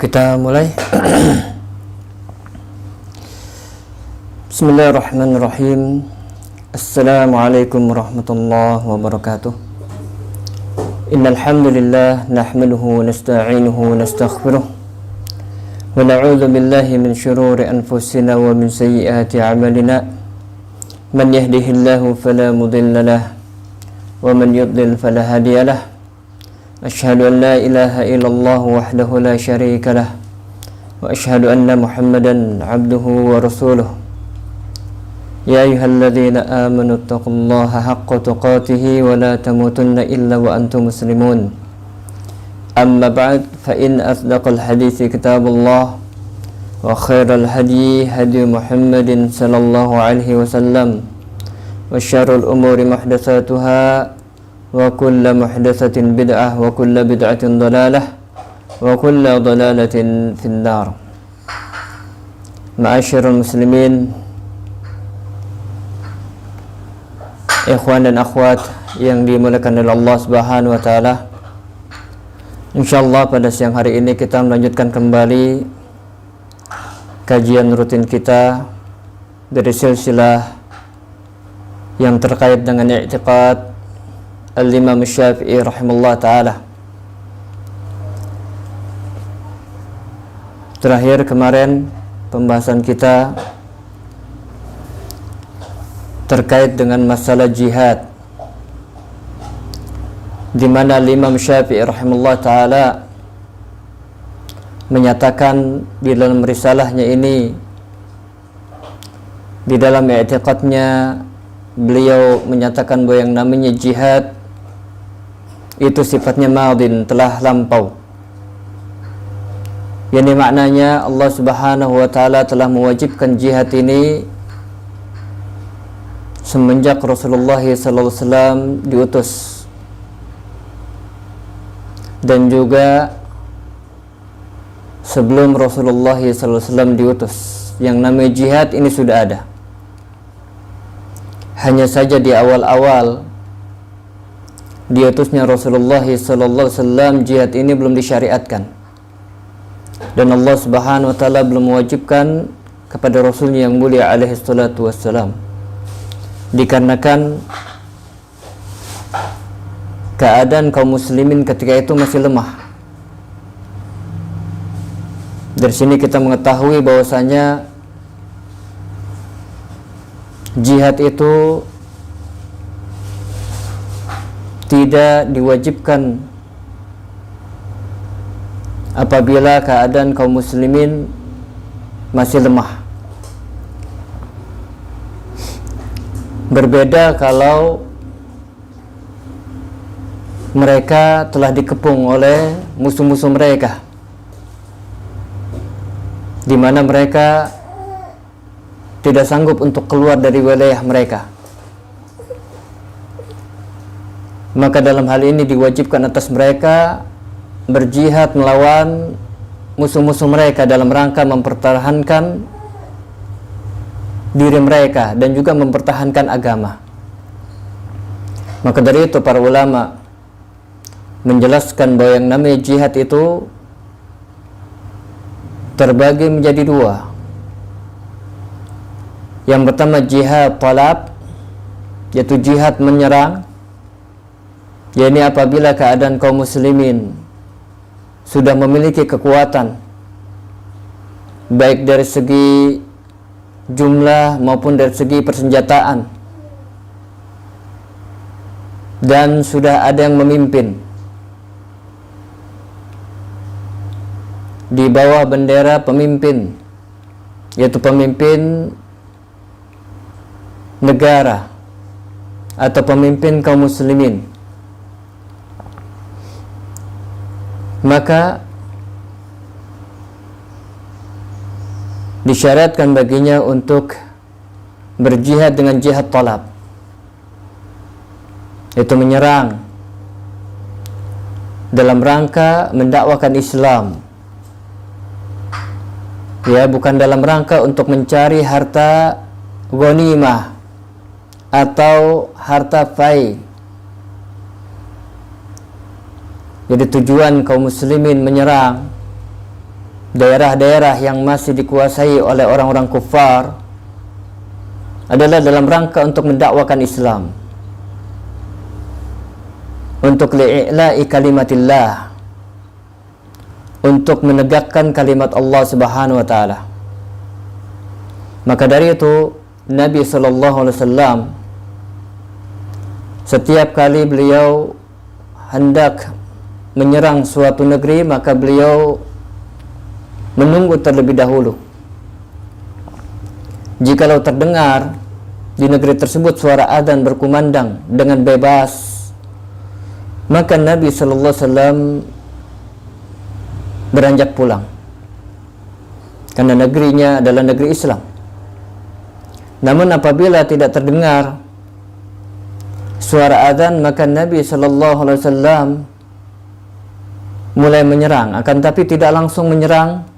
Kita mulai. Bismillahirrahmanirrahim. Assalamualaikum warahmatullahi wabarakatuh. Innal hamdalillah nahmaduhu wa nasta'inuhu wa nastaghfiruh wa na'udzu billahi min shururi anfusina wa min sayyiati a'malina. Man yahdihillahu fala mudilla lahu wa man yudlil fala hadiya lahu. Asyhadu an la ilaha illallah wahdahu la syarika lah wa asyhadu anna Muhammadan abduhu wa rasuluh. Ya ayyuhalladzina amanu taqullaha haqqa tuqatih wa la tamutunna illa wa antum muslimun. Amma ba'd, fa in asdaqal hadithi kitabullah wa khairal hadi hadi Muhammadin sallallahu alaihi wasallam wa syarrul umuri muhdatsatuha wa kullu muhdatsatin bid'ah wa kullu bid'atin dhalalah wa kullu dhalalatin finnar. Ma'asyiral muslimin, ikhwan dan akhwat yang dimuliakan oleh Allah Subhanahu wa taala. Insyaallah pada siang hari ini kita melanjutkan kembali kajian rutin kita dari silsilah yang terkait dengan i'tiqad Al-Imam Syafi'i rahimahullah ta'ala. Terakhir kemarin pembahasan kita terkait dengan masalah jihad, di mana Al-Imam Syafi'i rahimahullah ta'ala menyatakan di dalam risalahnya ini, di dalam i'tiqadnya beliau menyatakan bahwa yang namanya jihad itu sifatnya madin, telah lampau. Yang maknanya Allah Subhanahu wa taala telah mewajibkan jihad ini semenjak Rasulullah sallallahu alaihi wasallam diutus, dan juga sebelum Rasulullah sallallahu alaihi wasallam diutus, yang namanya jihad ini sudah ada. Hanya saja di awal-awal diutusnya Rasulullah sallallahu alaihi wasallam, jihad ini belum disyariatkan, dan Allah Subhanahu wa taala belum mewajibkan kepada Rasulnya yang mulia alaihi salatu wassalam, dikarenakan keadaan kaum muslimin ketika itu masih lemah. Dari sini kita mengetahui bahwasanya jihad itu tidak diwajibkan apabila keadaan kaum muslimin masih lemah. Berbeda kalau mereka telah dikepung oleh musuh-musuh mereka, di mana mereka tidak sanggup untuk keluar dari wilayah mereka. Maka dalam hal ini diwajibkan atas mereka berjihad melawan musuh-musuh mereka dalam rangka mempertahankan diri mereka dan juga mempertahankan agama. Maka dari itu para ulama menjelaskan bahwa yang namanya jihad itu terbagi menjadi dua. Yang pertama jihad talab, yaitu jihad menyerang, yakni apabila keadaan kaum muslimin sudah memiliki kekuatan baik dari segi jumlah maupun dari segi persenjataan, dan sudah ada yang memimpin di bawah bendera pemimpin, yaitu pemimpin negara atau pemimpin kaum muslimin, maka disyariatkan baginya untuk berjihad dengan jihad talab, yaitu menyerang dalam rangka mendakwakan Islam ya, bukan dalam rangka untuk mencari harta ghanimah atau harta fai. Jadi tujuan kaum muslimin menyerang daerah-daerah yang masih dikuasai oleh orang-orang kufar adalah dalam rangka untuk mendakwakan Islam, untuk li'i'la'i kalimatillah, untuk menegakkan kalimat Allah Subhanahu wa taala. Maka dari itu Nabi sallallahu alaihi wasallam setiap kali beliau hendak menyerang suatu negeri, maka beliau menunggu terlebih dahulu. Jikalau terdengar di negeri tersebut suara adzan berkumandang dengan bebas, maka Nabi sallallahu alaihi wasallam beranjak pulang, karena negerinya adalah negeri Islam. Namun apabila tidak terdengar suara adzan, maka Nabi sallallahu alaihi wasallam mulai menyerang, akan tapi tidak langsung menyerang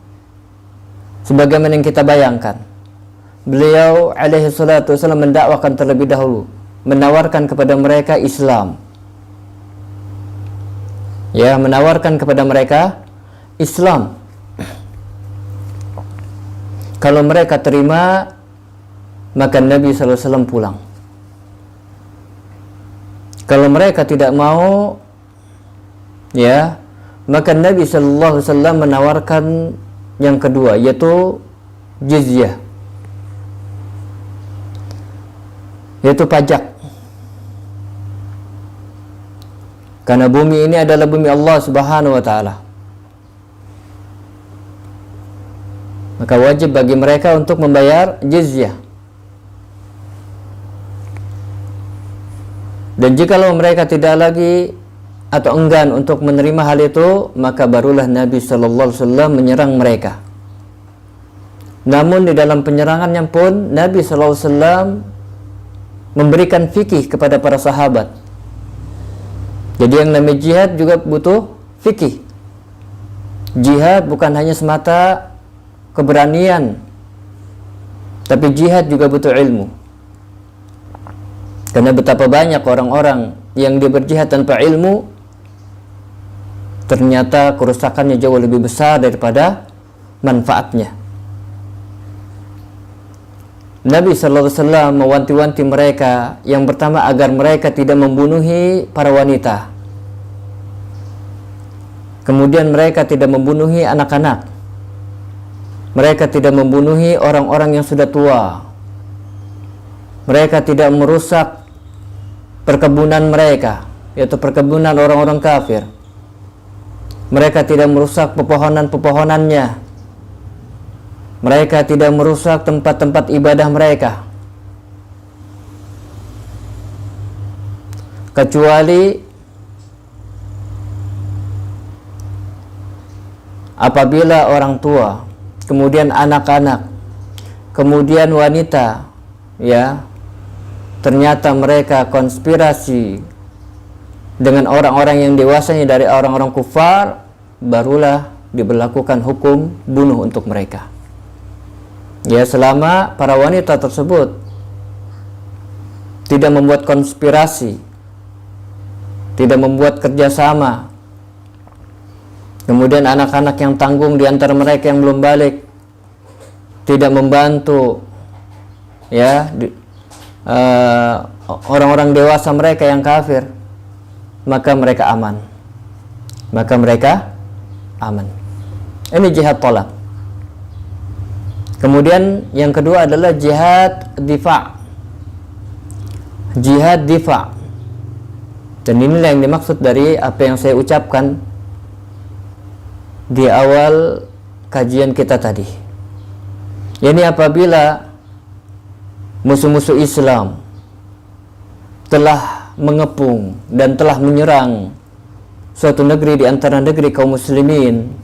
sebagaimana yang kita bayangkan. Beliau alaihi salatu wasallam mendakwakan terlebih dahulu, menawarkan kepada mereka Islam. Ya, menawarkan kepada mereka Islam. Kalau mereka terima, maka Nabi sallallahu alaihi wasallam pulang. Kalau mereka tidak mau, ya, maka Nabi sallallahu alaihi wasallam menawarkan yang kedua, yaitu jizyah, yaitu pajak. Karena bumi ini adalah bumi Allah Subhanahu wa taala, maka wajib bagi mereka untuk membayar jizyah. Dan jikalau mereka tidak lagi atau enggan untuk menerima hal itu, maka barulah Nabi sallallahu alaihi wasallam menyerang mereka. Namun di dalam penyerangannya pun Nabi sallallahu alaihi wasallam memberikan fikih kepada para sahabat. Jadi yang namanya jihad juga butuh fikih. Jihad bukan hanya semata keberanian, tapi jihad juga butuh ilmu. Karena betapa banyak orang-orang yang dia berjihad tanpa ilmu, ternyata kerusakannya jauh lebih besar daripada manfaatnya. Nabi sallallahu alaihi wasallam mewanti-wanti mereka, yang pertama agar mereka tidak membunuhi para wanita. Kemudian mereka tidak membunuhi anak-anak. Mereka tidak membunuhi orang-orang yang sudah tua. Mereka tidak merusak perkebunan mereka, yaitu perkebunan orang-orang kafir. Mereka tidak merusak pepohonan-pepohonannya. Mereka tidak merusak tempat-tempat ibadah mereka, kecuali apabila orang tua, kemudian anak-anak, kemudian wanita, ya, ternyata mereka konspirasi dengan orang-orang yang dewasanya dari orang-orang kufar, barulah diberlakukan hukum bunuh untuk mereka. Ya, selama para wanita tersebut tidak membuat konspirasi, tidak membuat kerjasama, kemudian anak-anak yang tanggung di antara mereka yang belum balik tidak membantu, ya, orang-orang dewasa mereka yang kafir, maka mereka aman. Maka mereka aman. Ini jihad tolak. Kemudian yang kedua adalah jihad difa'. Jihad difa'. Dan inilah yang dimaksud dari apa yang saya ucapkan di awal kajian kita tadi. Ini apabila musuh-musuh Islam telah mengepung dan telah menyerang suatu negeri di antara negeri kaum muslimin,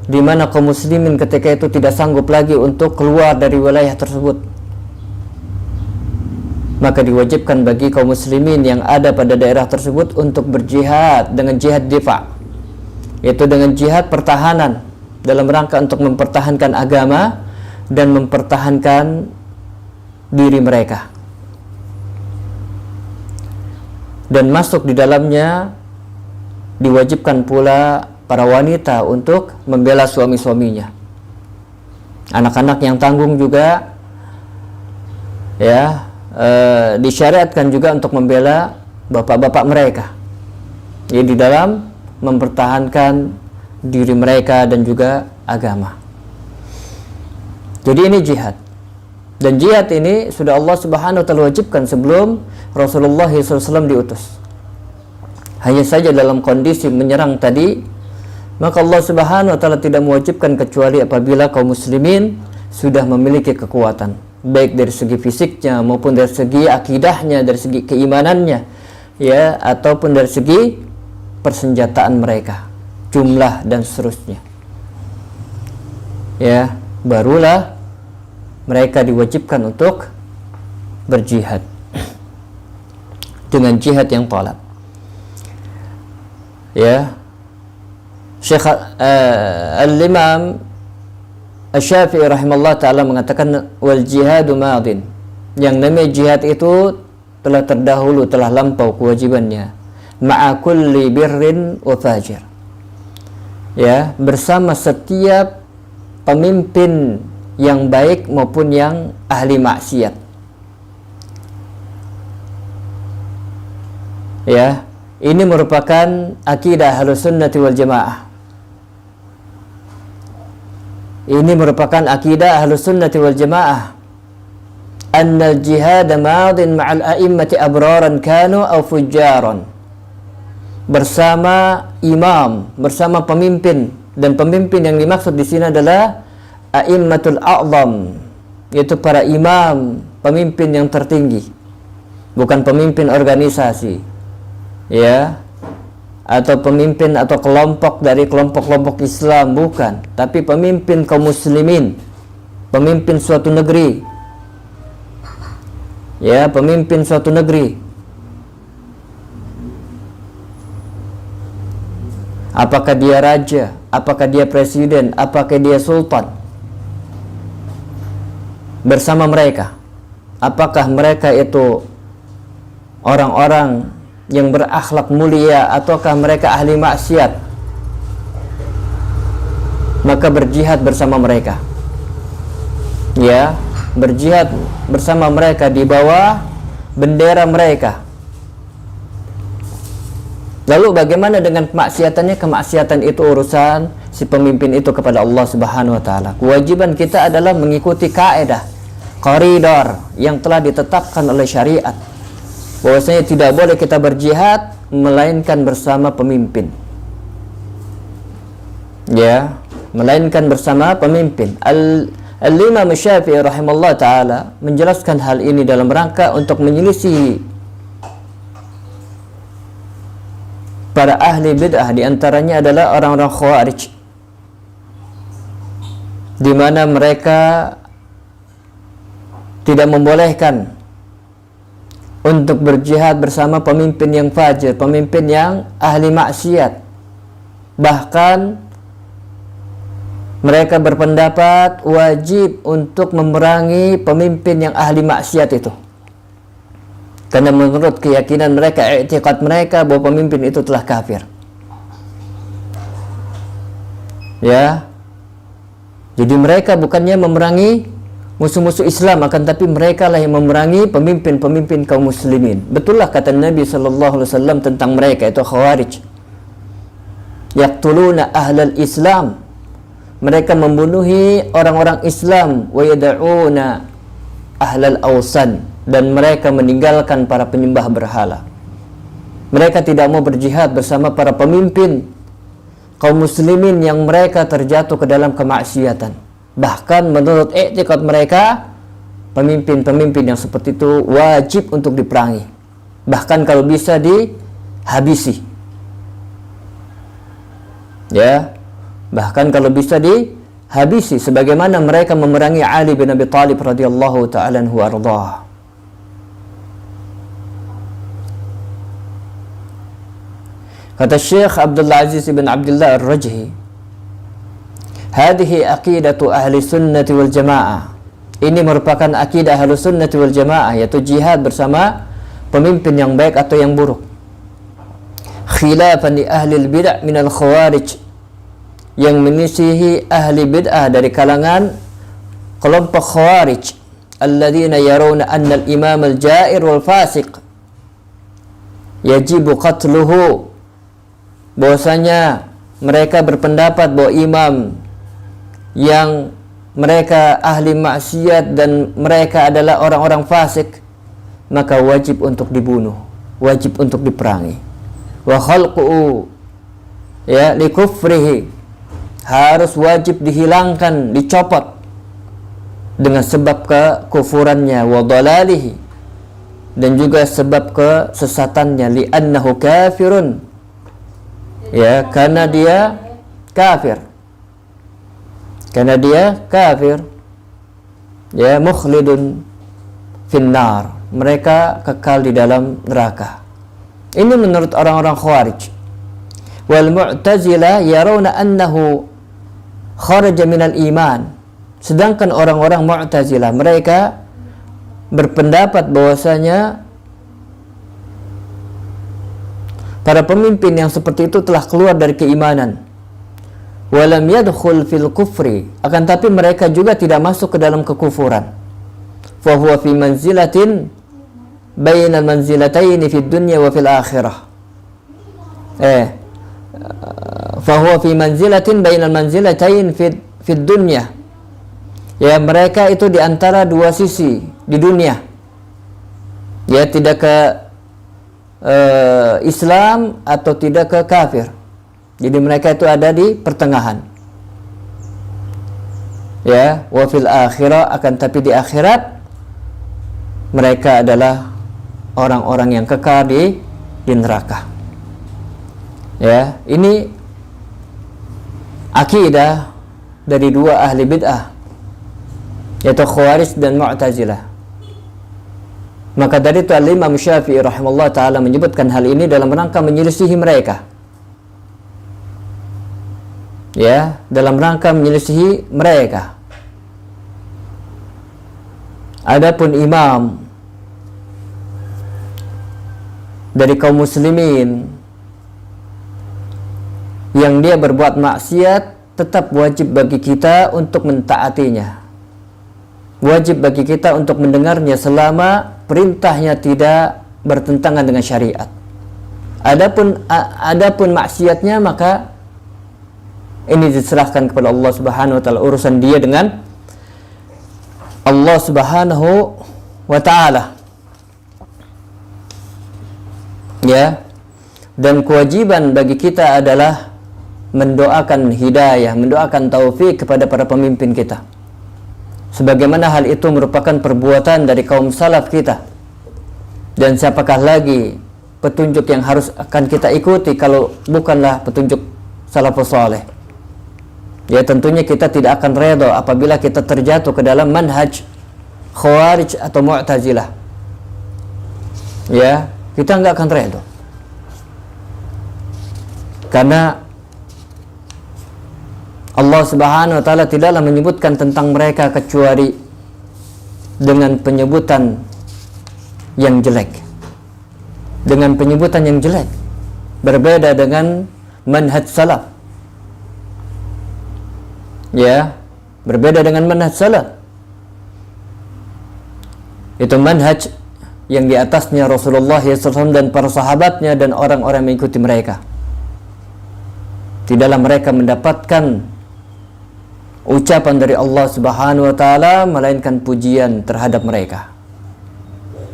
di mana kaum muslimin ketika itu tidak sanggup lagi untuk keluar dari wilayah tersebut, maka diwajibkan bagi kaum muslimin yang ada pada daerah tersebut untuk berjihad dengan jihad difa', yaitu dengan jihad pertahanan, dalam rangka untuk mempertahankan agama dan mempertahankan diri mereka. Dan masuk di dalamnya diwajibkan pula para wanita untuk membela suami-suaminya. Anak-anak yang tanggung juga ya disyariatkan juga untuk membela bapak-bapak mereka. Ya, di dalam mempertahankan diri mereka dan juga agama. Jadi ini jihad. Dan jihad ini sudah Allah Subhanahu wa taala wajibkan sebelum Rasulullah SAW diutus. Hanya saja dalam kondisi menyerang tadi, maka Allah Subhanahu wa taala tidak mewajibkan kecuali apabila kaum muslimin sudah memiliki kekuatan, baik dari segi fisiknya maupun dari segi akidahnya, dari segi keimanannya, ya, ataupun dari segi persenjataan mereka, jumlah dan seterusnya. Ya, barulah mereka diwajibkan untuk berjihad dengan jihad yang talab. Ya, Syekh Al-Imam Asy-Syafi'i rahimahullah ta'ala mengatakan wal jihadu madin. Yang namanya jihad itu telah terdahulu, telah lampau kewajibannya. Ma'a kulli birrin wa fajir. Ya, bersama setiap pemimpin yang baik maupun yang ahli maksiat. Ya, ini merupakan akidah Ahlussunnah wal Jamaah. Ini merupakan akidah Ahlussunnah wal Jamaah. Anna al-jihad madin ma'al a'immati abraran kanu aw fujjaran. Bersama imam, bersama pemimpin, dan pemimpin yang dimaksud di sini adalah a'immatul a'zam, yaitu para imam, pemimpin yang tertinggi, bukan pemimpin organisasi, ya, atau pemimpin atau kelompok dari kelompok-kelompok Islam, bukan, tapi pemimpin kaum muslimin, pemimpin suatu negeri, ya, pemimpin suatu negeri. Apakah dia raja, apakah dia presiden, apakah dia sultan, bersama mereka, apakah mereka itu orang-orang yang berakhlak mulia ataukah mereka ahli maksiat, maka berjihad bersama mereka, ya, berjihad bersama mereka di bawah bendera mereka. Lalu bagaimana dengan kemaksiatannya? Kemaksiatan itu urusan si pemimpin itu kepada Allah Subhanahu wa taala. Kewajiban kita adalah mengikuti kaidah, koridor yang telah ditetapkan oleh syariat. Bahwasanya tidak boleh kita berjihad melainkan bersama pemimpin. Ya, melainkan bersama pemimpin. Al-Imam Syafi'i rahimahullah taala menjelaskan hal ini dalam rangka untuk menyelisihi para ahli bid'ah, diantaranya adalah orang-orang Khawarij, di mana mereka tidak membolehkan untuk berjihad bersama pemimpin yang fajir, pemimpin yang ahli maksiat. Bahkan mereka berpendapat wajib untuk memerangi pemimpin yang ahli maksiat itu, karena menurut keyakinan mereka, i'tiqad mereka, bahwa pemimpin itu telah kafir. Ya, jadi mereka bukannya memerangi musuh-musuh Islam, akan tapi mereka lah yang memerangi pemimpin-pemimpin kaum muslimin. Betullah kata Nabi SAW tentang mereka, itu Khawarij. Yaqtuluna ahlal Islam, mereka membunuhi orang-orang Islam, wa yad'una ahlal awsan, dan mereka meninggalkan para penyembah berhala. Mereka tidak mau berjihad bersama para pemimpin kaum muslimin yang mereka terjatuh ke dalam kemaksiatan. Bahkan menurut i'tiqad mereka, pemimpin-pemimpin yang seperti itu wajib untuk diperangi, bahkan kalau bisa dihabisi. Ya, bahkan kalau bisa dihabisi, sebagaimana mereka memerangi Ali bin Abi Thalib radhiyallahu ta'ala anhu ardhah. Kata Syekh Abdullah Aziz bin Abdullah Ar-Rajhi, Hadhihi aqidatu ahli sunnati wal jamaah. Ini merupakan akidah ahli sunnati wal jamaah, yaitu jihad bersama pemimpin yang baik atau yang buruk. Khilafan li ahli al-bid'ah minal khawarij, yang menyisihi ahli bid'ah dari kalangan kelompok khawarij, alladzina yarawna anna al-imam al-ja'ir wal fasiq yajibu qatluhu, bahwasanya mereka berpendapat bahwa imam yang mereka ahli maksiat dan mereka adalah orang-orang fasik, maka wajib untuk dibunuh, wajib untuk diperangi. Wa khalquhu, ya, li kufrihi, harus wajib dihilangkan, dicopot dengan sebab kekufurannya, wa dalalihi, dan juga sebab kesesatannya, li annahu kafirun, ya, karena dia kafir, ya, mukhlidun finnar, mereka kekal di dalam neraka. Ini menurut orang-orang khawarij. Wal mu'tazilah yarawna annahu kharaja minal iman, sedangkan orang-orang mu'tazilah mereka berpendapat bahwasanya para pemimpin yang seperti itu telah keluar dari keimanan. Walam yadkhul fil kufri, akan tapi mereka juga tidak masuk ke dalam kekufuran. Fa huwa fi manzilatin bainal manzilataini fid dunya wa fil akhirah. Fa huwa fi manzilatin bainal manzilataini fid dunya. Ya, mereka itu di antara dua sisi di dunia. Ya, tidak ke Islam atau tidak ke kafir. Jadi mereka itu ada di pertengahan. Ya, wa fil akhirah, akan tapi di akhirat mereka adalah orang-orang yang kekal di neraka. Ya, ini akidah dari dua ahli bid'ah, yaitu Khawarij dan Mu'tazilah. Maka dari itu Imam Syafi'i rahimahullah ta'ala menyebutkan hal ini dalam rangka menyelisihi mereka. Ya, dalam rangka menyelisihi mereka. Adapun imam dari kaum muslimin yang dia berbuat maksiat, tetap wajib bagi kita untuk mentaatinya. Wajib bagi kita untuk mendengarnya selama perintahnya tidak bertentangan dengan syariat. Adapun maksiatnya, maka ini diserahkan kepada Allah Subhanahu wa taala, urusan dia dengan Allah Subhanahu wa taala. Ya. Dan kewajiban bagi kita adalah mendoakan hidayah, mendoakan taufik kepada para pemimpin kita. Sebagaimana hal itu merupakan perbuatan dari kaum salaf kita. Dan siapakah lagi petunjuk yang harus akan kita ikuti kalau bukanlah petunjuk salafus saleh? Ya, tentunya kita tidak akan redha apabila kita terjatuh ke dalam manhaj Khawarij atau Mu'tazilah. Ya, kita enggak akan redha. Karena Allah Subhanahu wa taala tidaklah menyebutkan tentang mereka kecuali dengan penyebutan yang jelek. Dengan penyebutan yang jelek. Berbeda dengan manhaj salaf. Ya, berbeda dengan manhaj salaf. Itu manhaj yang di atasnya Rasulullah SAW dan para sahabatnya dan orang-orang yang mengikuti mereka. Tidaklah mereka mendapatkan ucapan dari Allah Subhanahu wa taala melainkan pujian terhadap mereka.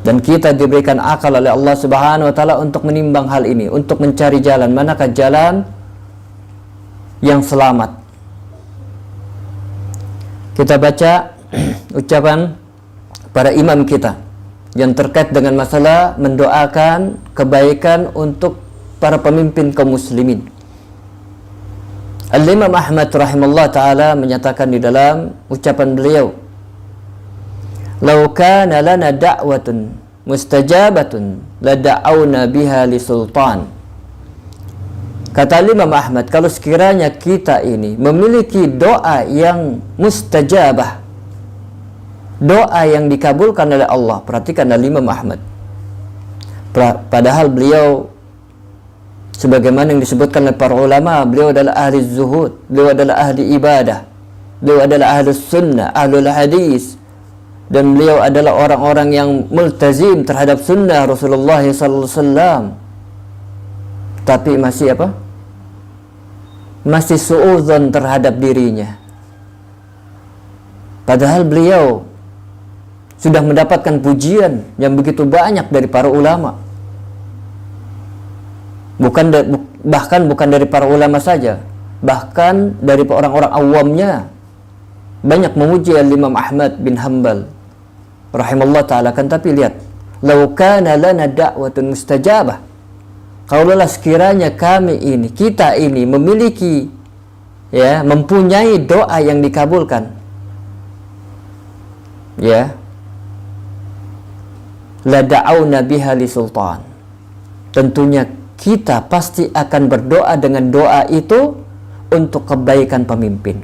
Dan kita diberikan akal oleh Allah Subhanahu wa taala untuk menimbang hal ini, untuk mencari jalan, manakah jalan yang selamat. Kita baca ucapan para imam kita yang terkait dengan masalah mendoakan kebaikan untuk para pemimpin kaum muslimin. Al-Imam Ahmad rahimahullah ta'ala menyatakan di dalam ucapan beliau, "Lau kana lana da'watun mustajabatun la da'awna biha li sultan." Kata Imam Ahmad, kalau sekiranya kita ini memiliki doa yang mustajabah, doa yang dikabulkan oleh Allah, perhatikan dari Imam Ahmad. Padahal beliau, sebagaimana yang disebutkan oleh para ulama, beliau adalah ahli zuhud, beliau adalah ahli ibadah, beliau adalah ahli sunnah, ahli hadis, dan beliau adalah orang-orang yang multazim terhadap sunnah Rasulullah SAW. Tapi masih apa? Masih suudzon terhadap dirinya. Padahal beliau sudah mendapatkan pujian yang begitu banyak dari para ulama. Bahkan bukan dari para ulama saja, bahkan dari orang-orang awamnya banyak memuji Imam Ahmad bin Hanbal rahimahullah ta'ala. Kan tapi lihat, lau kana lana da'watun mustajabah, kalaulah sekiranya kita ini memiliki, ya, mempunyai doa yang dikabulkan, ya, la da'auna biha li sultan, tentunya kita pasti akan berdoa dengan doa itu untuk kebaikan pemimpin.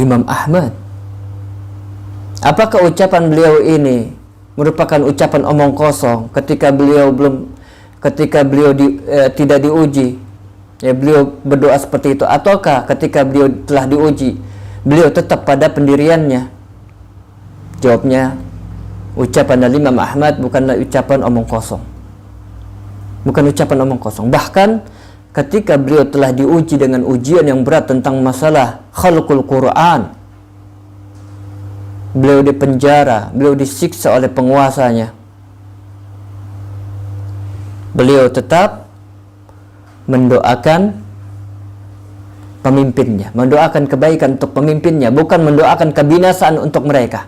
Imam Ahmad, apakah ucapan beliau ini merupakan ucapan omong kosong ketika beliau tidak diuji, ya, beliau berdoa seperti itu, ataukah ketika beliau telah diuji beliau tetap pada pendiriannya? Jawabnya, ucapan dari Imam Ahmad bukanlah ucapan omong kosong, bukan ucapan omong kosong. Bahkan ketika beliau telah diuji dengan ujian yang berat tentang masalah khalqul Quran, beliau dipenjara, beliau disiksa oleh penguasanya, beliau tetap mendoakan pemimpinnya, mendoakan kebaikan untuk pemimpinnya, bukan mendoakan kebinasaan untuk mereka.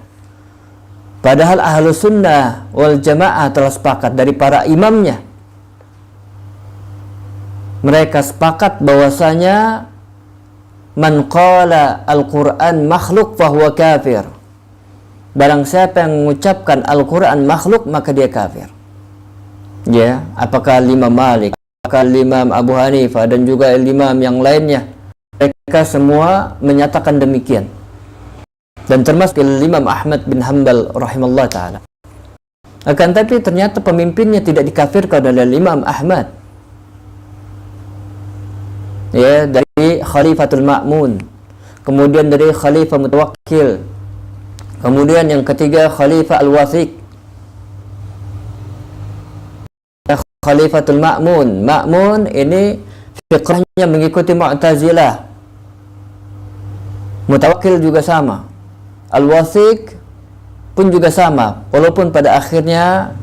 Padahal ahlu sunnah wal jamaah telah sepakat dari para imamnya, mereka sepakat bahwasanya man qala al-Quran makhluk fahuwa kafir. Barang siapa yang mengucapkan Al-Quran makhluk, maka dia kafir. Ya, apakah Imam Malik, apakah Imam Abu Hanifah, dan juga imam yang lainnya, mereka semua menyatakan demikian. Dan termasuk Imam Ahmad bin Hanbal rahimahullah ta'ala. Akan tapi ternyata pemimpinnya tidak dikafirkan oleh Imam Ahmad. Ya, dari Khalifatul Ma'mun, kemudian dari Khalifah Mutawakkil, kemudian yang ketiga Khalifah Al-Wathiq. Khalifatul Ma'mun, Ma'mun ini fiqhnya mengikuti Mu'tazilah. Mutawakkil juga sama, Al-Wathiq pun juga sama, walaupun pada akhirnya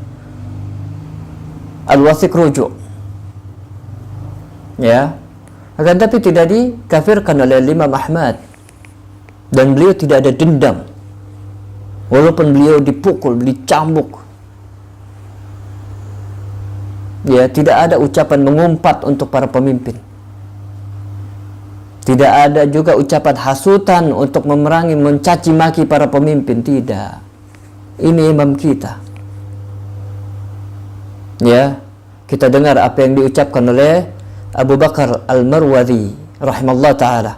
Al-Wathiq rujuk, ya, akan tapi tidak dikafirkan oleh Imam Ahmad, dan beliau tidak ada dendam walaupun beliau dipukul, dicambuk, ya, tidak ada ucapan mengumpat untuk para pemimpin, tidak ada juga ucapan hasutan untuk memerangi, mencaci maki para pemimpin, tidak. Ini imam kita, ya. Kita dengar apa yang diucapkan oleh Abu Bakar Al-Marwazi rahimahullah ta'ala.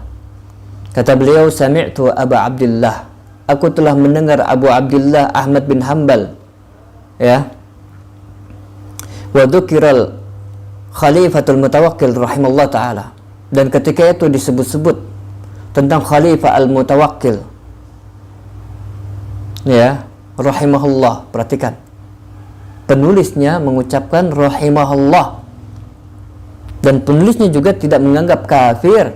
Kata beliau, sami'tu Abu Abdullah, aku telah mendengar Abu Abdullah Ahmad bin Hanbal, ya, wa dzukiral Khalifatul Mutawakkil rahimahullah ta'ala, dan ketika itu disebut-sebut tentang Khalifah Al-Mutawakkil, ya, rahimahullah. Perhatikan, penulisnya mengucapkan rahimahullah, dan penulisnya juga tidak menganggap kafir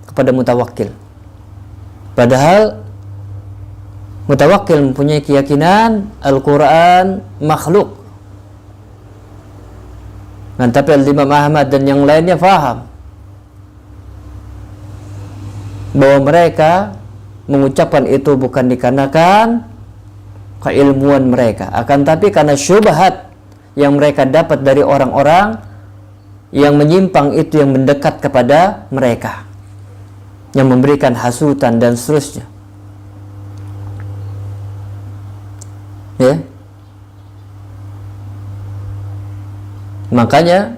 kepada Mutawakkil. Padahal Mutawakkil mempunyai keyakinan Al-Quran makhluk. Dan tapi Imam Ahmad dan yang lainnya faham bahwa mereka mengucapkan itu bukan dikarenakan keilmuan mereka, akan tapi karena syubhat yang mereka dapat dari orang-orang yang menyimpang itu, yang mendekat kepada mereka, yang memberikan hasutan dan seterusnya, ya. Makanya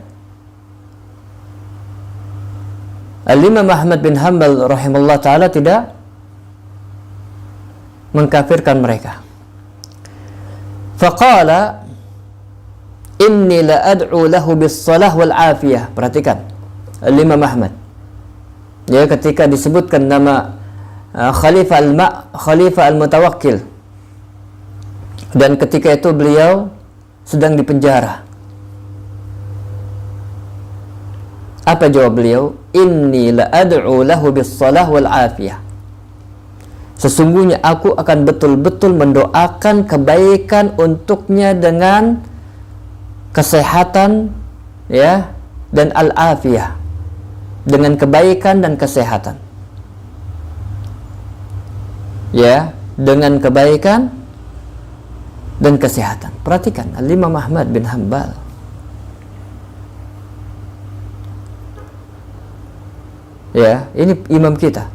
Al-Imam Ahmad bin Hanbal rahimahullah ta'ala tidak mengkafirkan mereka. Faqala inni la ad'u lahu bis-salah wal afiyah. Perhatikan Al-Imam Ahmad, ya, ketika disebutkan nama Khalifah Al-Mutawakkil, dan ketika itu beliau sedang dipenjara, apa jawab beliau? Inni la ad'u lahu bis-salah wal afiyah. Sesungguhnya aku akan betul-betul mendoakan kebaikan untuknya dengan kesehatan, ya, dan al-afiyah, dengan kebaikan dan kesehatan. Ya, dengan kebaikan dan kesehatan. Perhatikan Al-Imam Ahmad bin Hanbal. Ya, ini imam kita.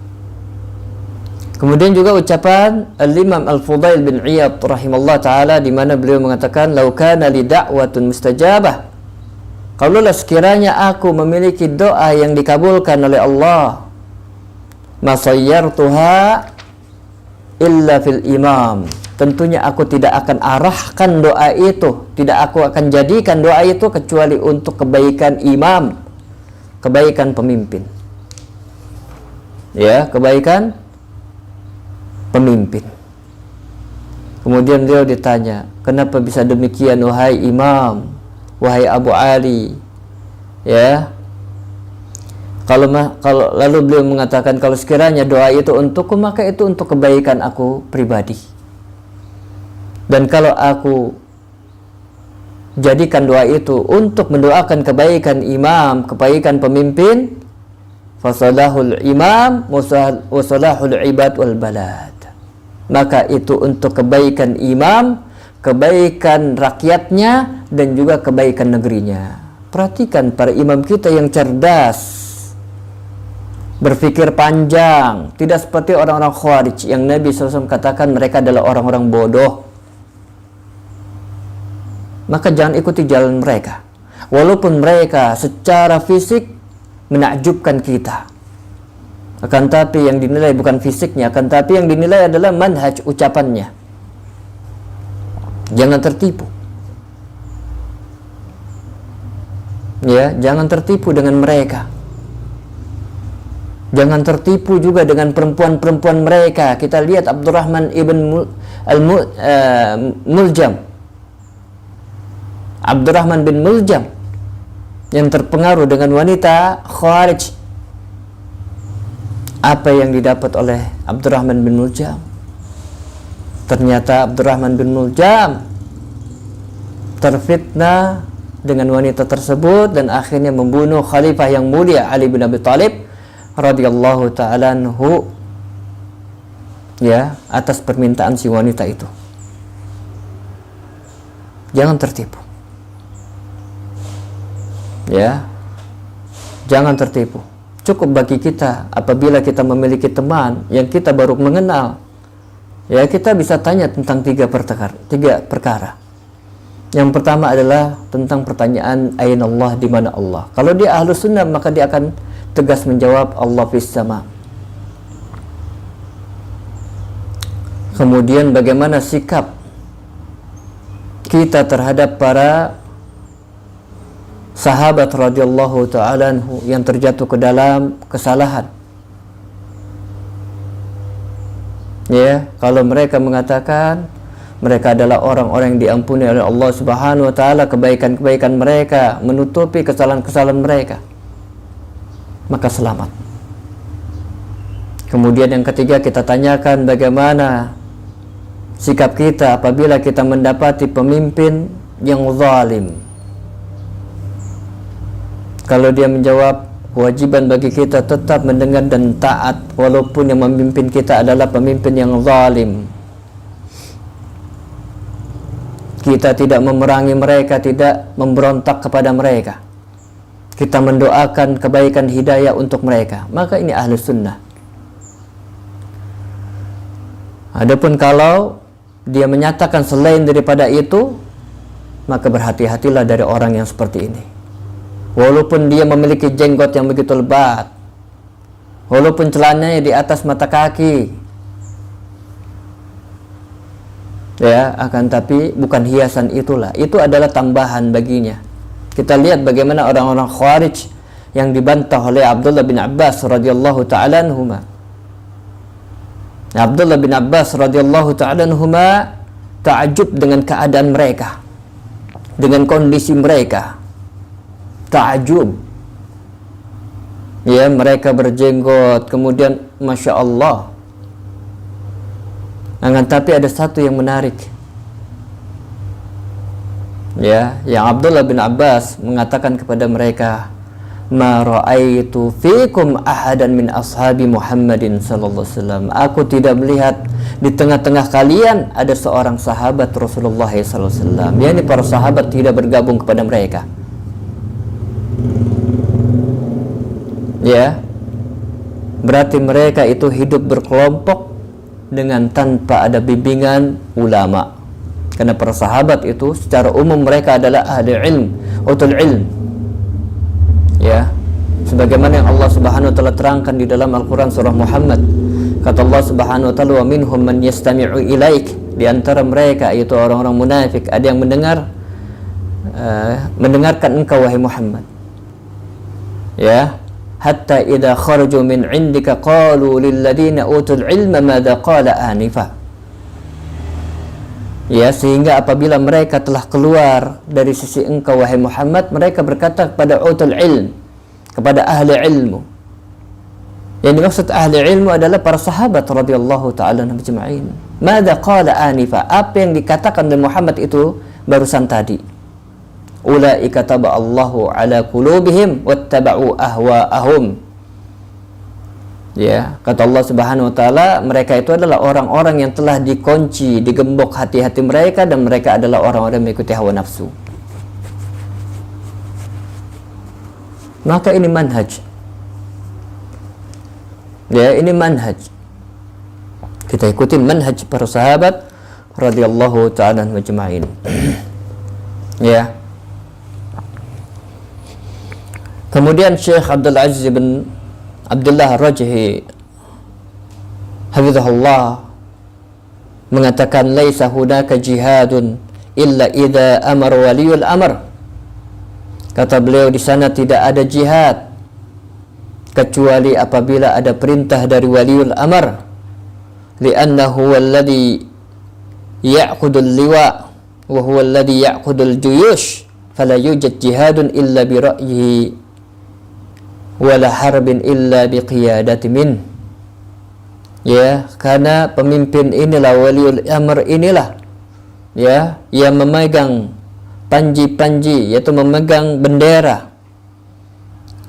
Kemudian juga ucapan Al-Imam Al-Fudail bin Iyad rahimahullah ta'ala, di mana beliau mengatakan, "Lau kana li da'watun mustajabah." Kalaulah sekiranya aku memiliki doa yang dikabulkan oleh Allah, masayyartuha illa fil imam. Tentunya aku tidak akan arahkan doa itu, tidak aku akan jadikan doa itu kecuali untuk kebaikan imam, kebaikan pemimpin. Ya, kebaikan pemimpin. Kemudian beliau ditanya, kenapa bisa demikian wahai imam, wahai Abu Ali? Ya, kalau lalu beliau mengatakan, kalau sekiranya doa itu untukku, maka itu untuk kebaikan aku pribadi. Dan kalau aku jadikan doa itu untuk mendoakan kebaikan imam, kebaikan pemimpin, fasalahul imam wasalahul ibad wal balad, maka itu untuk kebaikan imam, kebaikan rakyatnya, dan juga kebaikan negerinya. Perhatikan para imam kita yang cerdas, berpikir panjang, tidak seperti orang-orang Khawarij yang Nabi SAW katakan mereka adalah orang-orang bodoh. Maka jangan ikuti jalan mereka, walaupun mereka secara fisik menakjubkan kita. Akan tapi yang dinilai bukan fisiknya, akan tapi yang dinilai adalah manhaj ucapannya. Jangan tertipu. Ya, jangan tertipu dengan mereka. Jangan tertipu juga dengan perempuan-perempuan mereka. Kita lihat Abdurrahman ibn Muljam, Abdurrahman bin Muljam, yang terpengaruh dengan wanita Khawarij. Apa yang didapat oleh Abdurrahman bin Muljam? Ternyata Abdurrahman bin Muljam terfitnah dengan wanita tersebut dan akhirnya membunuh khalifah yang mulia Ali bin Abi Thalib radhiyallahu ta'ala anhu, ya, atas permintaan si wanita itu. Jangan tertipu. Ya, jangan tertipu. Cukup bagi kita apabila kita memiliki teman yang kita baru mengenal, ya, kita bisa tanya tentang tiga perkara. Yang pertama adalah tentang pertanyaan aina Allah, di mana Allah. Kalau dia ahlu sunnah, maka dia akan tegas menjawab Allah fis sama. Kemudian bagaimana sikap kita terhadap para sahabat radhiyallahu ta'ala anhu yang terjatuh ke dalam kesalahan. Ya, kalau mereka mengatakan mereka adalah orang-orang yang diampuni oleh Allah Subhanahu wa taala, kebaikan-kebaikan mereka menutupi kesalahan-kesalahan mereka, maka selamat. Kemudian yang ketiga, kita tanyakan bagaimana sikap kita apabila kita mendapati pemimpin yang zalim. Kalau dia menjawab, kewajiban bagi kita tetap mendengar dan taat walaupun yang memimpin kita adalah pemimpin yang zalim. Kita tidak memerangi mereka, tidak memberontak kepada mereka. Kita mendoakan kebaikan hidayah untuk mereka. Maka ini ahlu sunnah. Adapun kalau dia menyatakan selain daripada itu, maka berhati-hatilah dari orang yang seperti ini. Walaupun dia memiliki jenggot yang begitu lebat, walaupun celananya di atas mata kaki, ya, akan tapi bukan hiasan itulah, itu adalah tambahan baginya. Kita lihat bagaimana orang-orang Khawarij yang dibantah oleh Abdullah bin Abbas radhiyallahu ta'ala anhuma. Abdullah bin Abbas radhiyallahu ta'ala anhuma ta'ajub dengan keadaan mereka, dengan kondisi mereka, ta'ajub. Ya, mereka berjenggot, kemudian Masya Allah. Tapi ada satu yang menarik, ya, yang Abdullah bin Abbas mengatakan kepada mereka, ma ra'aitu fikum ahadan min ashabi Muhammadin sallallahu alaihi wasallam. Aku tidak melihat di tengah-tengah kalian ada seorang sahabat Rasulullah sallallahu alaihi wasallam. Yani para sahabat tidak bergabung kepada mereka. Ya, berarti mereka itu hidup berkelompok dengan tanpa ada bimbingan ulama. Karena para sahabat itu secara umum mereka adalah ahli ilm, utul ilm. Ya, sebagaimana yang Allah Subhanahu wa taala terangkan di dalam Al-Qur'an surah Muhammad. Kata Allah Subhanahu wa taala, wa minhum man yastami'u ilaik. Di antara mereka yaitu orang-orang munafik, ada yang mendengarkan engkau wahai Muhammad. Ya, hatta idza kharaju min 'indika qalu lil ladzina utul ilma madza qala anifa. Ya, sehingga apabila mereka telah keluar dari sisi engkau wahai Muhammad, mereka berkata kepada utul ilm, kepada ahli ilmu. Yang dimaksud ahli ilmu adalah para sahabat radhiyallahu ta'ala anhum ajma'in. Madza qala anifa, apa yang dikatakan oleh Muhammad itu barusan tadi. Ulaika taba Allahu ala qulubihim wattaba'u ahwa'ahum. Ya, kata Allah Subhanahu wa taala, mereka itu adalah orang-orang yang telah dikunci, digembok hati-hati mereka, dan mereka adalah orang-orang yang mengikuti hawa nafsu. Maka ini manhaj. Ya, ini manhaj. Kita ikuti manhaj para sahabat radhiyallahu ta'ala anhum ajma'in. Ya. Kemudian Syekh Abdul Aziz bin Abdullah Rajhi hafizahullah mengatakan, laisa hunaka jihadun illa idza amara waliyul amr. Kata beliau, di sana tidak ada jihad kecuali apabila ada perintah dari waliul amr. Li'annahu alladhi ya'khudul liwa wa huwa alladhi ya'khudul juyush, fala yujad jihadun illa bi ra'yihi wala harbin illa biqiyadati min. Ya, karena pemimpin inilah, waliul amr inilah, ya, yang memegang panji-panji, yaitu memegang bendera.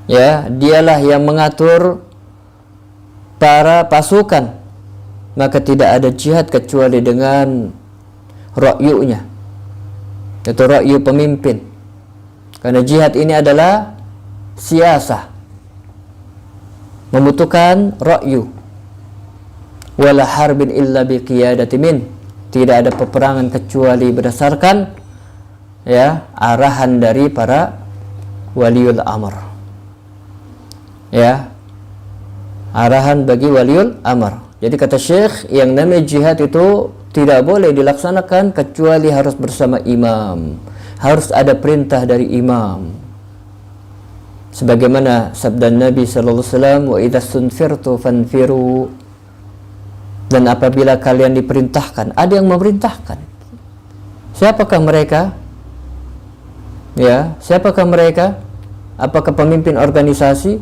Ya, dialah yang mengatur para pasukan. Maka tidak ada jihad kecuali dengan ra'yunya, yaitu ra'yu pemimpin. Karena jihad ini adalah siasah, membutuhkan ra'yu. Wala harbin illa biqiyadati min. Tidak ada peperangan kecuali berdasarkan, ya, arahan dari para waliul amr. Ya, arahan bagi waliul amr. Jadi kata Syekh, yang namanya jihad itu tidak boleh dilaksanakan kecuali harus bersama imam, harus ada perintah dari imam. Sebagaimana sabda Nabi sallallahu alaihi wasallam, wa idza sunfirtu fanfiru. Dan apabila kalian diperintahkan, ada yang memerintahkan. Siapakah mereka? Ya, siapakah mereka? Apakah pemimpin organisasi?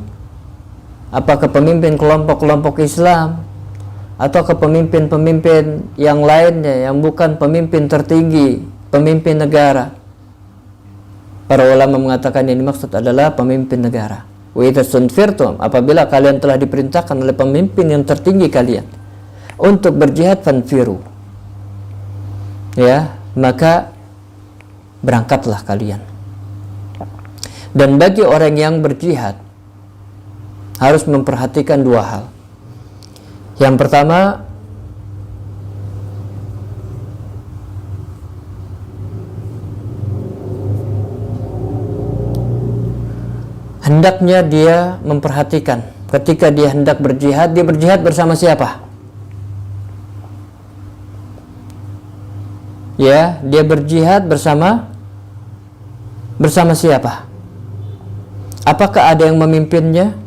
Apakah pemimpin kelompok-kelompok Islam? Ataukah pemimpin-pemimpin yang lainnya yang bukan pemimpin tertinggi, pemimpin negara? Para ulama mengatakan yang dimaksud adalah pemimpin negara. Wa idza sunfirtum, apabila kalian telah diperintahkan oleh pemimpin yang tertinggi kalian untuk berjihad, fanfiru. Ya, maka berangkatlah kalian. Dan bagi orang yang berjihad harus memperhatikan dua hal. Yang pertama, hendaknya dia memperhatikan ketika dia hendak berjihad, dia berjihad bersama siapa? Ya, dia berjihad bersama siapa? Apakah ada yang memimpinnya?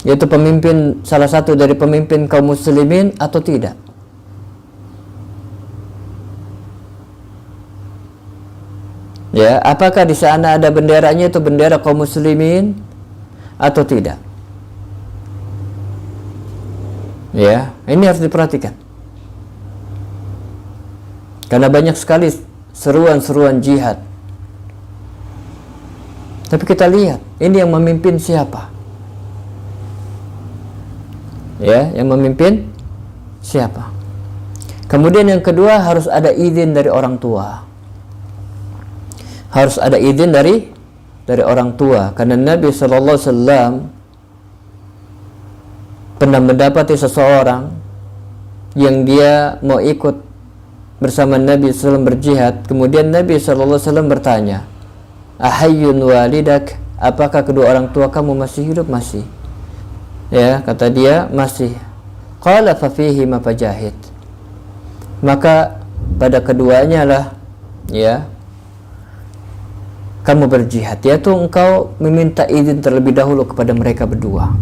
Yaitu pemimpin, salah satu dari pemimpin kaum muslimin atau tidak? Ya, apakah di sana ada benderanya itu bendera kaum muslimin atau tidak? Ya, ini harus diperhatikan. Karena banyak sekali seruan-seruan jihad. Tapi kita lihat, ini yang memimpin siapa? Ya, yang memimpin siapa? Kemudian yang kedua, harus ada izin dari orang tua. Harus ada izin dari orang tua. Karena Nabi SAW pernah mendapati seseorang yang dia mau ikut bersama Nabi SAW berjihad. Kemudian Nabi SAW bertanya, ahayyun walidak, apakah kedua orang tua kamu masih hidup? Masih. Ya, kata dia masih. Qala fa fihi ma fajahid, maka pada keduanya lah ya kamu berjihad, yaitu engkau meminta izin terlebih dahulu kepada mereka berdua.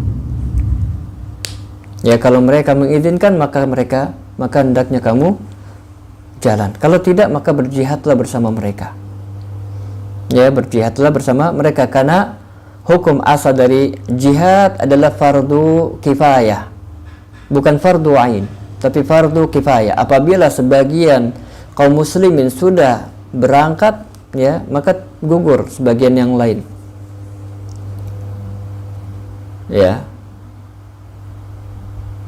Ya, kalau mereka mengizinkan maka hendaknya kamu jalan. Kalau tidak maka berjihadlah bersama mereka. Ya, berjihadlah bersama mereka, karena hukum asal dari jihad adalah fardu kifayah, bukan fardu ain, tapi fardu kifayah. Apabila sebagian kaum muslimin sudah berangkat, ya, maka gugur sebagian yang lain. Ya.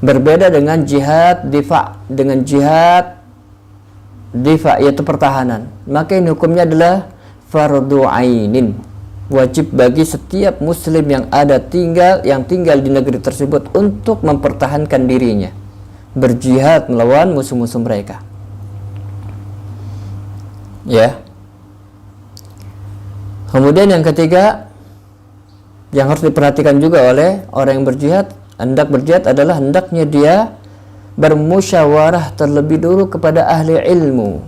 Berbeda dengan jihad difa, dengan jihad difa yaitu pertahanan, maka ini hukumnya adalah fardu ainin, wajib bagi setiap muslim yang tinggal di negeri tersebut untuk mempertahankan dirinya, berjihad melawan musuh-musuh mereka. Ya. Kemudian yang ketiga yang harus diperhatikan juga oleh orang yang hendak berjihad adalah hendaknya dia bermusyawarah terlebih dulu kepada ahli ilmu,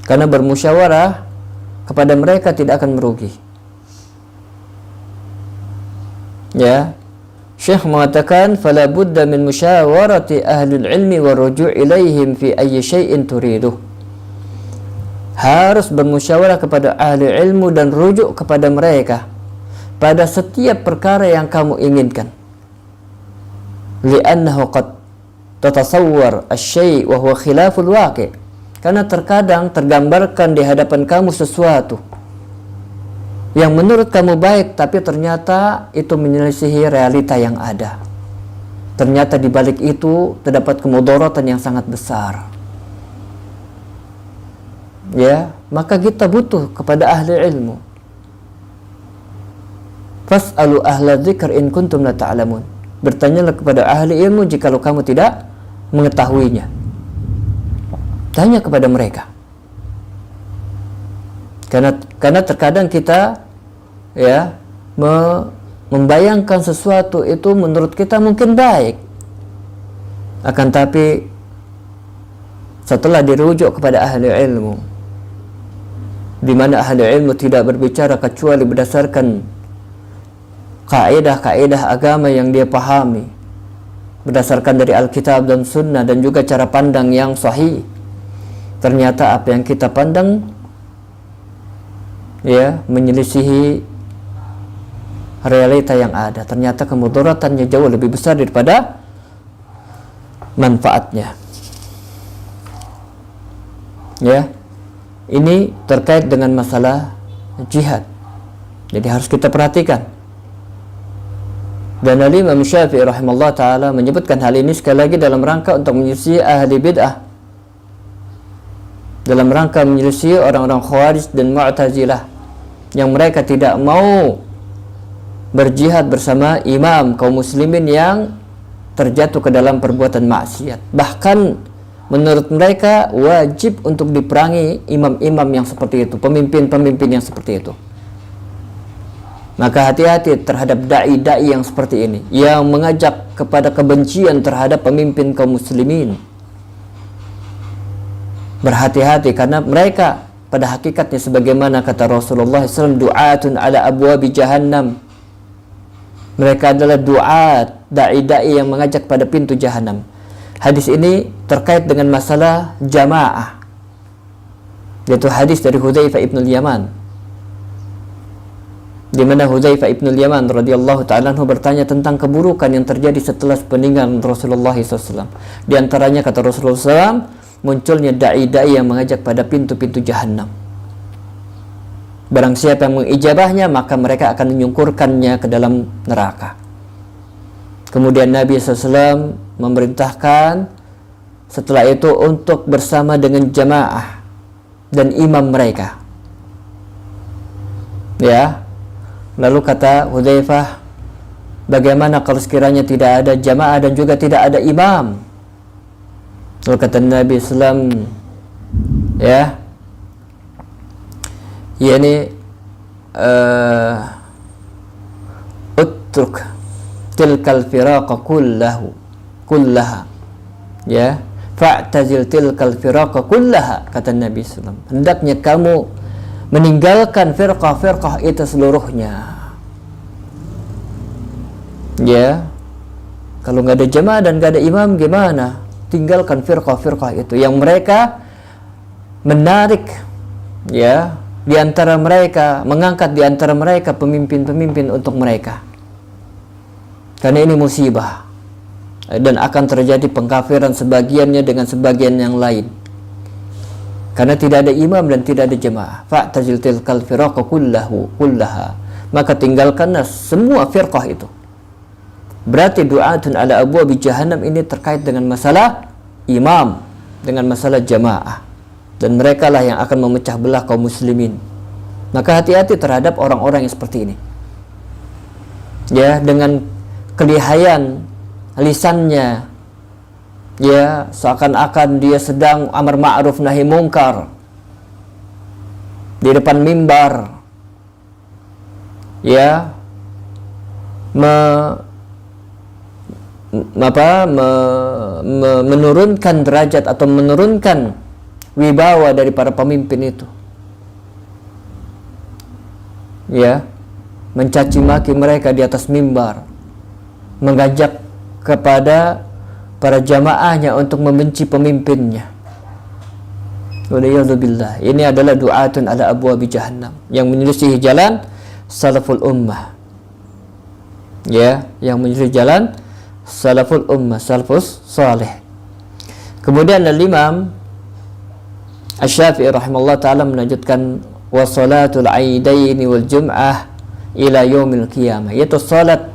karena bermusyawarah kepada mereka tidak akan merugi. Ya, Syekh mengatakan fala budda min musyawarati ahli ilmi wa ruju' ilaihim fi ayyi syai'in turiduh. Harus bermusyawarah kepada ahli ilmu dan rujuk kepada mereka pada setiap perkara yang kamu inginkan. Li'annahu qad tatasawwar asy-syai' wa huwa khilaful waqi'. Karena terkadang tergambarkan di hadapan kamu sesuatu yang menurut kamu baik, tapi ternyata itu menyelisihi realita yang ada. Ternyata di balik itu terdapat kemudaratan yang sangat besar. Ya, maka kita butuh kepada ahli ilmu. Fas'alu ahla dzikr in kuntum la ta'lamun. Bertanyalah kepada ahli ilmu jikalau kamu tidak mengetahuinya. Tanya kepada mereka. Karena terkadang kita ya membayangkan sesuatu itu menurut kita mungkin baik, akan tapi setelah dirujuk kepada ahli ilmu, di mana ahli ilmu tidak berbicara kecuali berdasarkan kaidah-kaidah agama yang dia pahami, berdasarkan dari Alkitab dan Sunnah dan juga cara pandang yang sahih. Ternyata apa yang kita pandang ya menyelisihi realita yang ada. Ternyata kemudaratannya jauh lebih besar daripada manfaatnya. Ya, ini terkait dengan masalah jihad. Jadi harus kita perhatikan. Dan Imam Syafi'i rahimahullah ta'ala menyebutkan hal ini sekali lagi dalam rangka untuk menyelisihi ahli bid'ah, dalam rangka menyelisihi orang-orang Khawarij dan Mu'tazilah yang mereka tidak mau berjihad bersama imam kaum muslimin yang terjatuh ke dalam perbuatan maksiat. Bahkan menurut mereka wajib untuk diperangi imam-imam yang seperti itu, pemimpin-pemimpin yang seperti itu. Maka hati-hati terhadap dai-dai yang seperti ini, yang mengajak kepada kebencian terhadap pemimpin kaum muslimin. Berhati-hati, karena mereka pada hakikatnya sebagaimana kata Rasulullah SAW, du'atun ala abwabi jahannam. Mereka adalah du'at, dai-dai yang mengajak pada pintu jahannam. Hadis ini terkait dengan masalah jamaah, yaitu hadis dari Hudzaifah ibn al-Yaman, di mana Hudzaifah ibn al-Yaman radhiyallahu ta'ala anhu bertanya tentang keburukan yang terjadi setelah peninggalan Rasulullah SAW. Di antaranya kata Rasulullah SAW, munculnya dai-dai yang mengajak pada pintu-pintu jahannam. Barang siapa yang mengijabahnya, maka mereka akan menyungkurkannya ke dalam neraka. Kemudian Nabi SAW memerintahkan setelah itu untuk bersama dengan jamaah dan imam mereka. Ya. Lalu kata Hudzaifah, bagaimana kalau sekiranya tidak ada jamaah dan juga tidak ada imam? Lalu kata Nabi SAW, ya, yani utruk tilkal firaqa kullaha, ya, fa'tazil tilkal firaqa kullaha, kata Nabi SAW. Hendaknya kamu meninggalkan firqah-firqah itu seluruhnya. Ya, kalau nggak ada jamaah dan nggak ada imam gimana? Tinggalkan firqah-firqah itu yang mereka menarik, ya, di antara mereka, mengangkat di antara mereka pemimpin-pemimpin untuk mereka. Karena ini musibah dan akan terjadi pengkafiran sebagiannya dengan sebagian yang lain. Karena tidak ada imam dan tidak ada jemaah. Fa'tazil tilkal firaqa kullaha. Maka tinggalkanlah semua firqah itu. Berarti du'atun ala abwabi jahannam ini terkait dengan masalah imam, dengan masalah jamaah. Dan mereka lah yang akan memecah belah kaum muslimin. Maka hati-hati terhadap orang-orang yang seperti ini. Ya, dengan kelihayan lisannya, ya, seakan-akan dia sedang amar ma'ruf nahi mungkar di depan mimbar, ya, menurunkan derajat atau menurunkan wibawa dari para pemimpin itu, ya, mencaci maki mereka di atas mimbar, mengajak kepada para jamaahnya untuk membenci pemimpinnya. Waliyadzubillah. Ini adalah du'atun ala abwabi jahannam, yang menyelisihi jalan salaful ummah, ya, yang menyelisihi jalan salaful ummah, salafus salih. Kemudian al-Imam Asy-Syafi'i rahimahullah ta'ala melanjutkan wa salatul aidaini wal jum'ah ila yaumil qiyamah, yaitu salat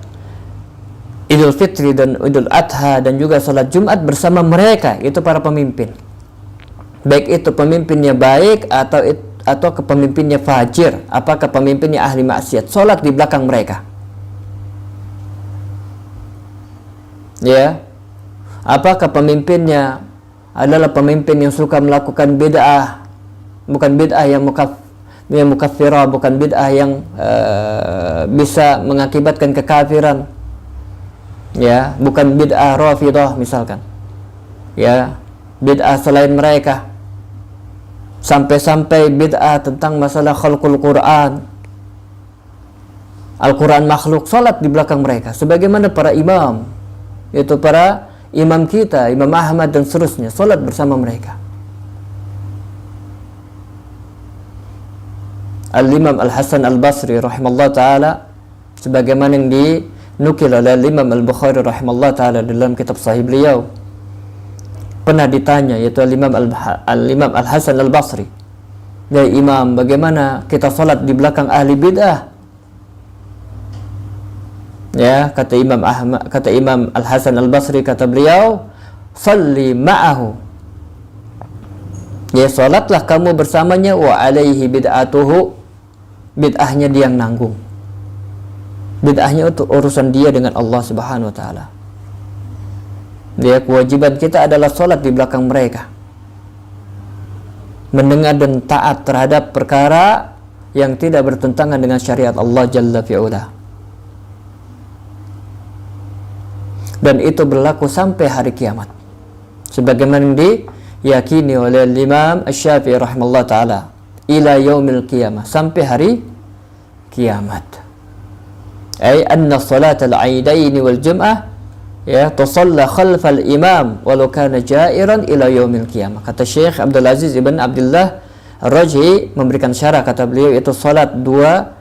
Idul Fitri dan Idul Adha dan juga salat Jumat bersama mereka, itu para pemimpin, baik itu pemimpinnya baik atau kepemimpinnya fajir, apakah pemimpinnya ahli maksiat, salat di belakang mereka, ya. Apakah pemimpinnya adalah pemimpin yang suka melakukan bid'ah, bukan bid'ah yang mukaffirah, bukan bid'ah yang bisa mengakibatkan kekafiran, ya, bukan bid'ah Rafidhah misalkan, ya, bid'ah selain mereka, sampai-sampai bid'ah tentang masalah khalqul Quran, Al-Quran makhluk, salat di belakang mereka sebagaimana para imam, yaitu para imam kita, Imam Ahmad dan seterusnya, salat bersama mereka. Al-Imam Al-Hasan Al-Basri rahimahullah ta'ala, sebagaimana yang dinukil oleh Imam Al-Bukhari rahimahullah ta'ala dalam kitab sahih beliau, pernah ditanya, yaitu Al-Imam Al-Hasan Al-Basri, ya imam, bagaimana kita salat di belakang ahli bid'ah? Ya, kata Imam Al-Hasan Al-Basri, kata beliau, salli ma'ahu, ya, salatlah kamu bersamanya, wa alaihi bid'atuhu, bid'ahnya dia yang nanggung, bid'ahnya itu urusan dia dengan Allah Subhanahu wa ta'ala. Dia, kewajiban kita adalah salat di belakang mereka, mendengar dan taat terhadap perkara yang tidak bertentangan dengan syariat Allah Jalla fi'ula. Dan itu berlaku sampai hari kiamat, sebagaimana diyakini oleh Imam Asy-Syafi'i rahimahullah ta'ala, ila yaumil qiyamah, sampai hari kiamat. Ay anna salat al-aidain wal jum'ah ya tusalla khalfal imam walau kana jairan ila yaumil qiyamah. Kata Syekh Abdul Aziz ibn Abdullah Ar-Rajhi memberikan syarah, kata beliau, itu salat dua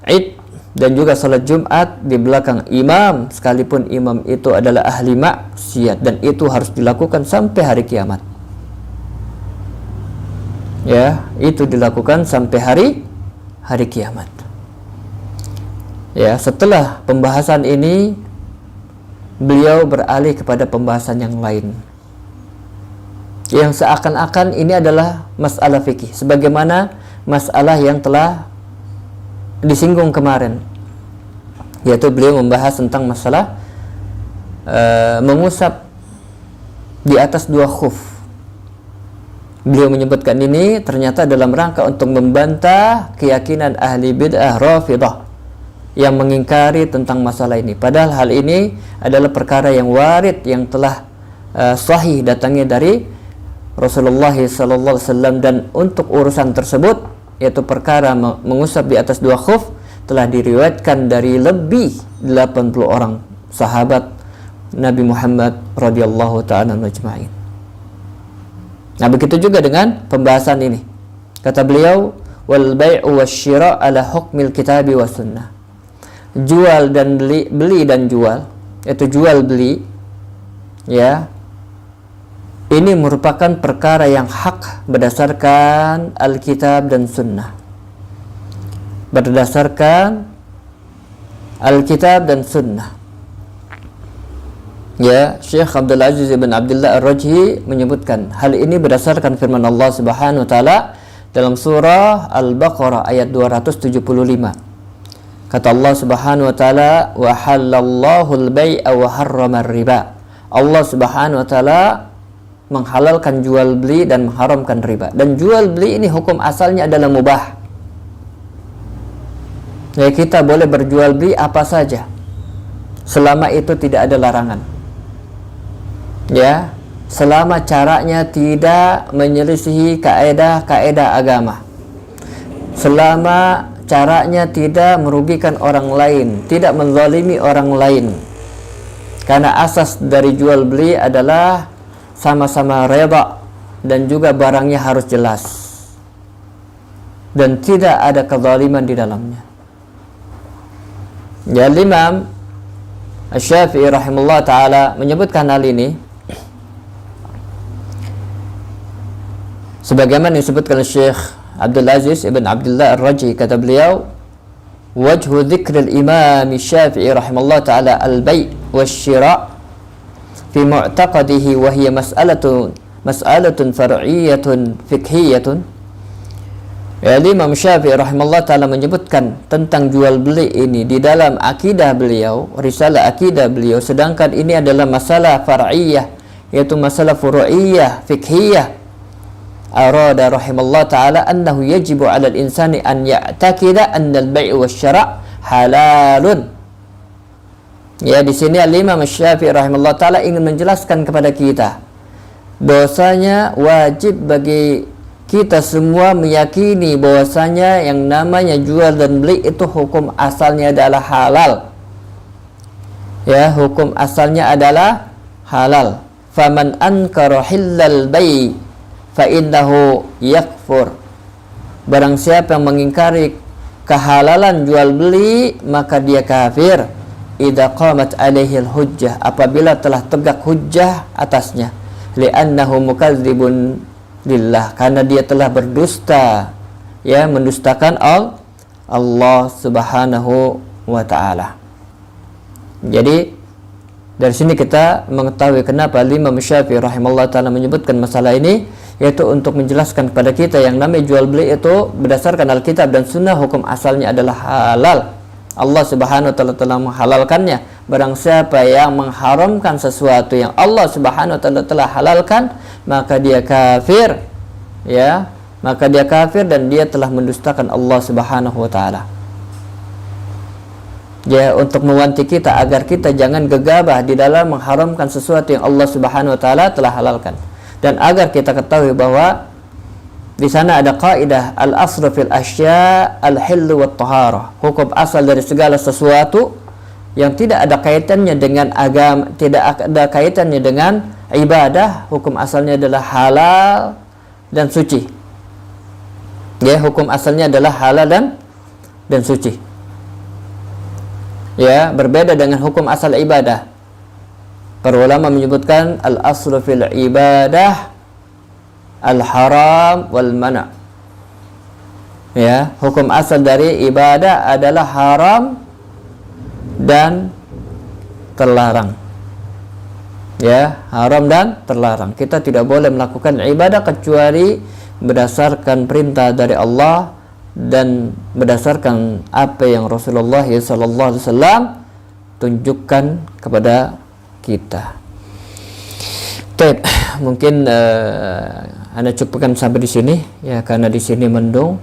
Id dan juga salat Jumat di belakang imam, sekalipun imam itu adalah ahli maksiat, dan itu harus dilakukan sampai hari kiamat. Ya, itu dilakukan sampai hari kiamat. Ya, setelah pembahasan ini beliau beralih kepada pembahasan yang lain, yang seakan-akan ini adalah masalah fikih, sebagaimana masalah yang telah disinggung kemarin, yaitu beliau membahas tentang masalah mengusap di atas dua khuf. Beliau menyebutkan ini ternyata dalam rangka untuk membantah keyakinan ahli bid'ah Rafidah yang mengingkari tentang masalah ini. Padahal hal ini adalah perkara yang warid, yang telah sahih datangnya dari Rasulullah SAW, dan untuk urusan tersebut, yaitu perkara mengusap di atas dua khuf, telah diriwayatkan dari lebih 80 orang sahabat Nabi Muhammad radhiyallahu ta'ala majma'in. Nah, begitu juga dengan pembahasan ini. Kata beliau, wal bai'u wasyira' ala hukmil kitabi was sunnah. Jual dan beli dan jual, yaitu jual beli, ya, ini merupakan perkara yang hak berdasarkan Alkitab dan Sunnah. Berdasarkan Alkitab dan Sunnah. Ya, Syekh Abdul Aziz ibn Abdullah Ar-Rajhi menyebutkan hal ini berdasarkan firman Allah Subhanahu wa taala dalam surah Al-Baqarah ayat 275. Kata Allah Subhanahu wa taala, wa halallahu al-bai'a wa harrama ar-riba. Allah Subhanahu wa taala menghalalkan jual beli dan mengharamkan riba. Dan jual beli ini hukum asalnya adalah mubah. Ya, kita boleh berjual beli apa saja selama itu tidak ada larangan. Ya, selama caranya tidak menyelisihi kaedah-kaedah agama. Selama caranya tidak merugikan orang lain, tidak menzalimi orang lain. Karena asas dari jual beli adalah sama-sama reda, dan juga barangnya harus jelas dan tidak ada kezaliman di dalamnya. Ya, Imam Asy-Syafi'i rahimahullah ta'ala menyebutkan hal ini sebagaimana disebutkan oleh Syekh Abdul Aziz ibn Abdullah Ar-Rajhi. Kata beliau, wajhu dzikril Imam Syafi'i rahimahullah ta'ala al-bai' wasyira' fi mu'taqadihi wa hiya mas'alatun far'iyyatun fiqhiyyatun. Ya, Imam Syafi'i rahimahullah ta'ala menyebutkan tentang jual beli ini di dalam akidah beliau, risalah akidah beliau, sedangkan ini adalah masalah far'iyyah, yaitu masalah furu'iyyah, fiqhiyyah. Arada rahimallahu ta'ala annahu yajibu 'alal insani an ya'taqida anna al-bai' wasyara' halalun. Ya, di sini Imam Syafi'i rahimallahu ta'ala ingin menjelaskan kepada kita bahwasanya wajib bagi kita semua meyakini bahwasanya yang namanya jual dan beli itu hukum asalnya adalah halal. Ya, hukum asalnya adalah halal. Faman ankara hillal bai' fa innahu yakfur. Barang siapa yang mengingkari kehalalan jual beli, maka dia kafir. Idza qamat alaihi al-hujjah, apabila telah tegak hujjah atasnya. Li'annahu mukadzibun lillah, karena dia telah berdusta, ya, mendustakan Allah Subhanahu wa ta'ala. Jadi dari sini kita mengetahui kenapa Imam Syafi'i rahimahullah ta'ala menyebutkan masalah ini, yaitu untuk menjelaskan kepada kita yang namanya jual beli itu berdasarkan Alkitab dan Sunnah, hukum asalnya adalah halal. Allah Subhanahu wa ta'ala telah menghalalkannya. Barang siapa yang mengharamkan sesuatu yang Allah Subhanahu wa ta'ala telah halalkan, maka dia kafir. Ya, maka dia kafir dan dia telah mendustakan Allah Subhanahu wa taala. Ya, untuk mewanti kita agar kita jangan gegabah di dalam mengharamkan sesuatu yang Allah Subhanahu wa taala telah halalkan, dan agar kita ketahui bahwa di sana ada kaidah al-aslu fil asya al-hillu wat taharah. Hukum asal dari segala sesuatu yang tidak ada kaitannya dengan agama, tidak ada kaitannya dengan ibadah, hukum asalnya adalah halal dan suci. Ya, hukum asalnya adalah halal dan suci. Ya, berbeda dengan hukum asal ibadah. Para ulama menyebutkan al-aslu fil ibadah al-haram wal mana'. Ya, hukum asal dari ibadah adalah haram dan terlarang. Ya, haram dan terlarang. Kita tidak boleh melakukan ibadah kecuali berdasarkan perintah dari Allah dan berdasarkan apa yang Rasulullah SAW tunjukkan kepada kita. Baik, mungkin Anda cukupkan sampai di sini ya, karena di sini mendung.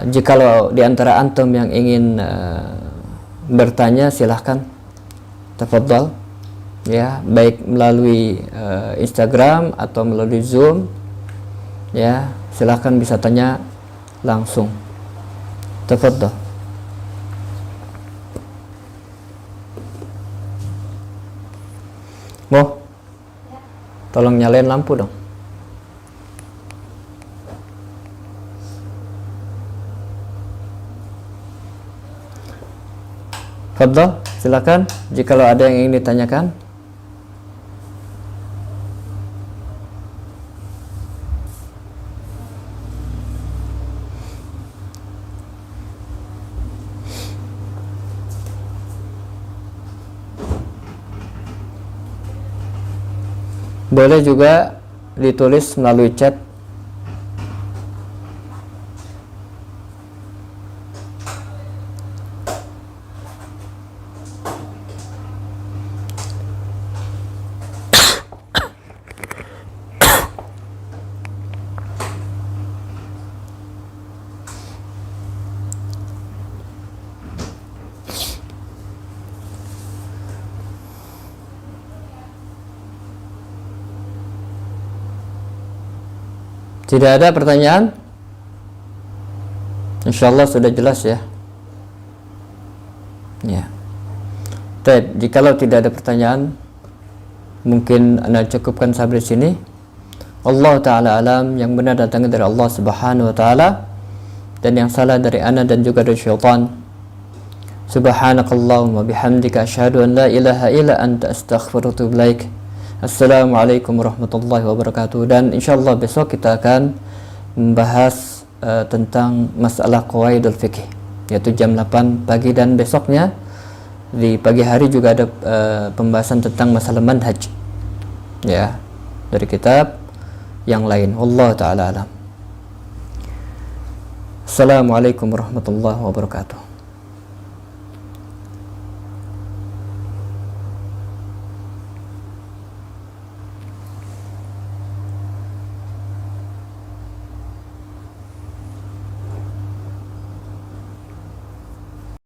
Jikalau di antara antum yang ingin bertanya, silahkan, tafadhal ya, baik melalui Instagram atau melalui Zoom ya, silahkan bisa tanya langsung, tafadhal. Tolong nyalain lampu dong. Fadhal, silakan jikalau ada yang ingin ditanyakan. Boleh juga ditulis melalui chat. Tidak ada pertanyaan? Insyaallah sudah jelas ya. Ya. Baik, jikalau tidak ada pertanyaan, mungkin Anda cukupkan sampai di sini. Allah taala alam, yang benar datang dari Allah Subhanahu wa taala, dan yang salah dari ana dan juga dari syaitan. Subhanakallahumma bihamdika asyhadu an la ilaha illa anta astaghfiruka wa atubu ilaik. Assalamualaikum warahmatullahi wabarakatuh. Dan insyaallah besok kita akan membahas tentang masalah qawaidul fikih, yaitu jam 8 pagi, dan besoknya di pagi hari juga ada pembahasan tentang masalah manhaj ya, dari kitab yang lain. Wallahu taala alam. Assalamualaikum warahmatullahi wabarakatuh.